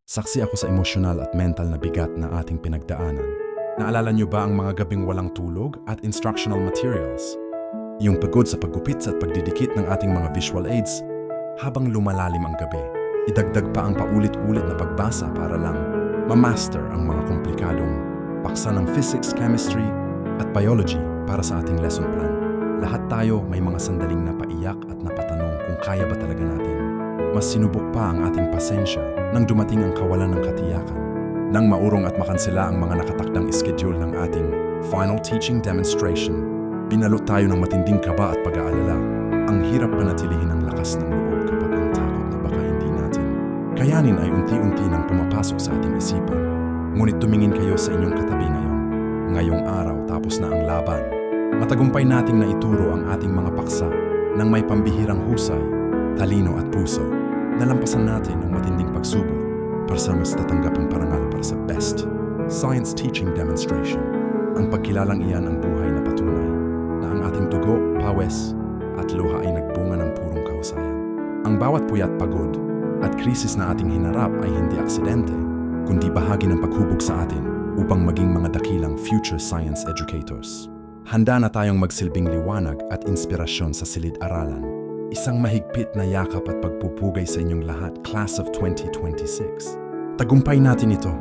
Saksi ako sa emosyonal at mental na bigat na ating pinagdaanan. Naalala niyo ba ang mga gabing walang tulog at instructional materials? Yung pagod sa paggupit at pagdidikit ng ating mga visual aids habang lumalalim ang gabi. Idagdag pa ang paulit-ulit na pagbasa para lang ma-master ang mga komplikadong paksa ng physics, chemistry at biology para sa ating lesson plan. Lahat tayo may mga sandaling napaiyak at napatanong kung kaya ba talaga natin. Mas sinubok pa ang ating pasensya nang dumating ang kawalan ng katiyakan. Nang maurong at makansela ang mga nakatakdang schedule ng ating final teaching demonstration, binalot tayo ng matinding kaba at pag-aalala. Ang hirap panatilihin ang lakas ng loob kapag ang takot na baka hindi natin kayanin ay unti-unti nang pumapasok sa ating isipan. Ngunit tumingin kayo sa inyong katabi ngayon. Ngayong araw tapos na ang laban. Matagumpay nating naituro ang ating mga paksa ng may pambihirang husay, talino at puso. Nalampasan natin ang matinding pagsubok para sa mas tatanggapang parangal para sa Best Science Teaching Demonstration. Ang pagkilalang iyan ang buhay na patunay na ang ating dugo, pawis at luha ay nagbunga ng purong kahusayan. Ang bawat puyat, pagod at krisis na ating hinarap ay hindi aksidente, kundi bahagi ng paghubog sa atin upang maging mga dakilang future science educators. Handa na tayong magsilbing liwanag at inspirasyon sa silid-aralan. Isang mahigpit na yakap at pagpupugay sa inyong lahat, Class of 2026. Tagumpay natin ito.